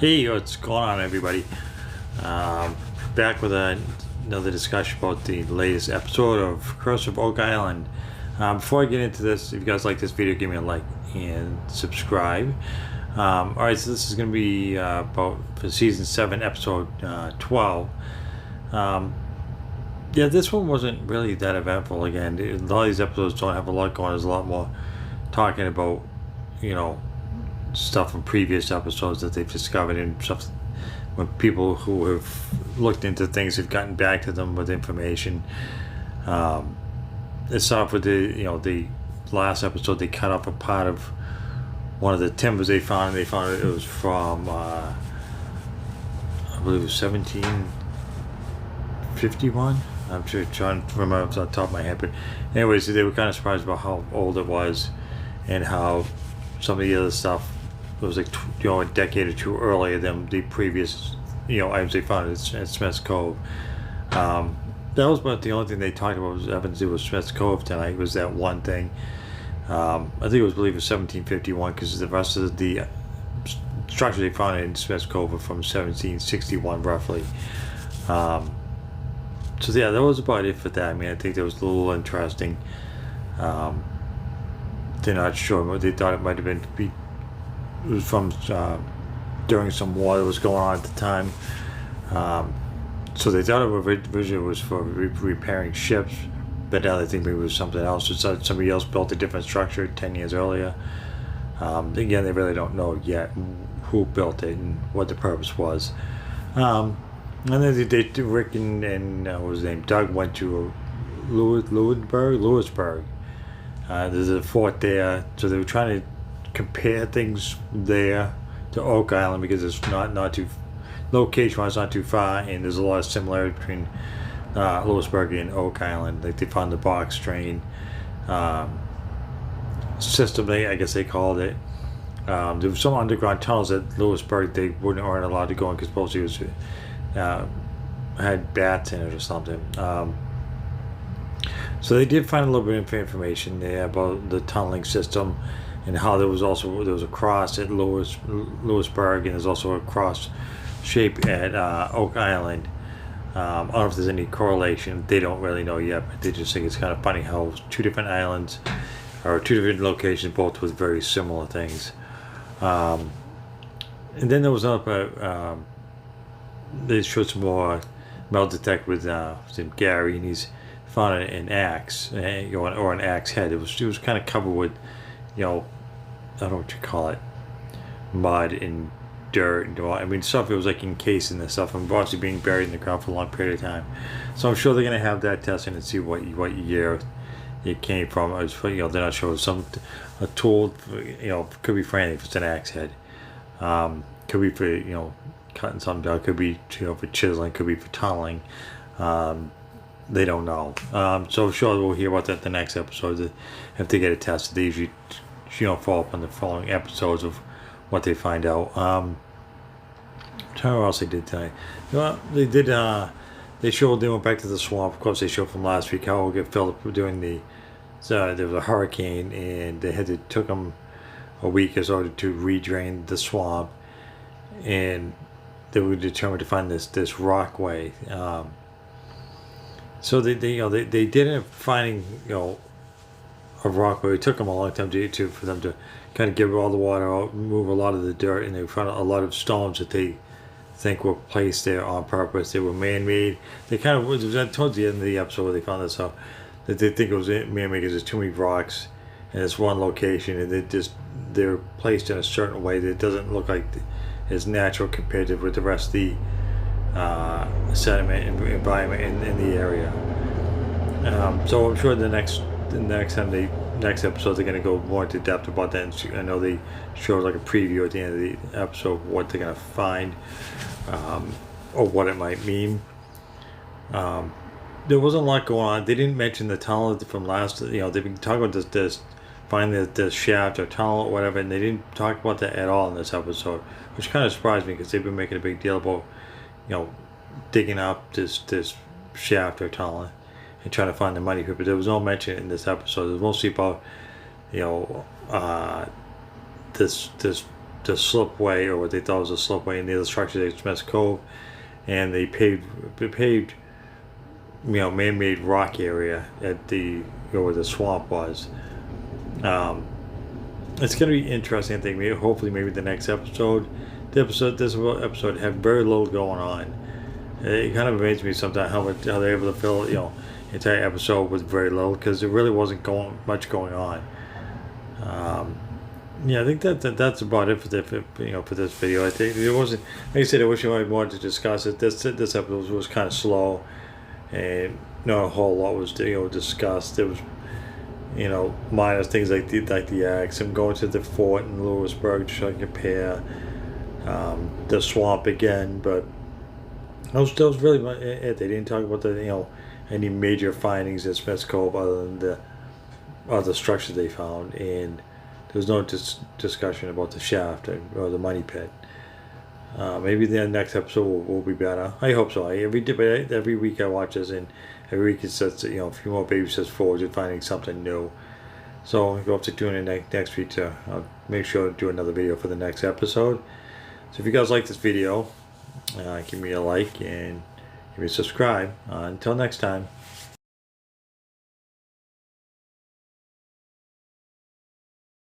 Hey, what's going on, everybody? Back with another discussion about the latest episode of Curse of Oak Island. Before I get into this, if you guys like this video, give me a like and subscribe. Alright, so this is going to be about for season 7, episode 12. Yeah, this one wasn't really that eventful. Again, a lot of these episodes don't have a lot going on. There's a lot more talking about, stuff from previous episodes that they've discovered and stuff when people who have looked into things have gotten back to them with information. It started off with the last episode. They cut off a part of one of the timbers they found, and they found it was from I believe it was 1751. I'm sure trying to remember off the top of my head, but anyways, they were kind of surprised about how old it was and how some of the other stuff was like a decade or two earlier than the previous items they found at Smith's Cove. That was about the only thing they talked about was having to do with Smith's Cove tonight. Was that one thing? I think it was, believe it was 1751, because the rest of the structure they found in Smith's Cove were from 1761 roughly. So yeah, that was about it for that. I mean, I think that was a little interesting. They're not sure. They thought it might have been it was from during some war that was going on at the time. So they thought it originally was for repairing ships, but now they think maybe it was something else. So somebody else built a different structure 10 years earlier. Again, they really don't know yet who built it and what the purpose was. And then Rick and what was his name, Doug, went to Lewisburg. There's a fort there, so they were trying to compare things there to Oak Island because it's not too location-wise, not too far, and there's a lot of similarity between Lewisburg and Oak Island. Like they found the box train system, I guess they called it. There was some underground tunnels at Lewisburg they weren't allowed to go in because supposedly it was had bats in it or something. So they did find a little bit of information there about the tunneling system and how there was a cross at Lewisburg, and there's also a cross shape at Oak Island. I don't know if there's any correlation. They don't really know yet, but they just think it's kind of funny how two different islands or two different locations, both with very similar things. And then there was another. They showed some more metal detector with Gary, and he's found an axe, or an axe head. It was kind of covered with, I don't know what you call it, mud and dirt and all. I mean, stuff it was like encased in this stuff, and obviously being buried in the ground for a long period of time. So I'm sure they're gonna have that tested and see what year it came from. They're not sure. A tool, could be for anything. If it's an axe head, could be for cutting something down. Could be for chiseling. Could be for tunneling. They don't know. So I'm sure we'll hear about that the next episode. If they get it tested, they usually follow up on the following episodes of what they find out. I'm trying to what else they did tonight. They did. They went back to the swamp. Of course, they showed from last week how it got filled up during there was a hurricane, and took them a week or so to redrain the swamp, and they were determined to find this rockway. So they did end up finding a rockway. It took them a long time for them to kind of get all the water out, move a lot of the dirt, and they found a lot of stones that they think were placed there on purpose. They were man-made. They kind of, it was towards the end of the episode where they found this out, that they think it was man-made because there's too many rocks in this one location, and they're placed in a certain way that it doesn't look like it's natural compared to with the rest of the sediment and environment in the area. So I'm sure the next episode they're going to go more into depth about that. And I know they showed like a preview at the end of the episode of what they're going to find, or what it might mean. There wasn't a lot going on. They didn't mention the tunnel from last. They've been talking about this finding the shaft or tunnel or whatever, and they didn't talk about that at all in this episode, which kind of surprised me because they've been making a big deal about digging up this shaft or tunnel and trying to find the money pit, but there was no mention in this episode. It was mostly about this the slipway, or what they thought was a slipway near the structure at Smith's Cove, and they paved man-made rock area at the where the swamp was. It's going to be interesting. I think hopefully maybe the next episode, this episode had very little going on. It kind of amazes me sometimes how they're able to fill entire episode with very little, because there really wasn't much going on. I think that's about it for for this video. I think it wasn't, like I said, I wish I wanted to discuss it. This episode was kind of slow, and not a whole lot was discussed. There was minor things like the axe, him going to the fort in Lewisburg to try and compare, the swamp again, but that was really it. They didn't talk about any major findings at Smith's Cove other than the other structure they found, and there was no discussion about the shaft or the money pit. Maybe the next episode will be better. I hope so. Every week I watch this, and every week it says a few more baby steps forward to finding something new. So you'll have to tune in next week to make sure to do another video for the next episode. So if you guys like this video, give me a like and give me a subscribe. Until next time.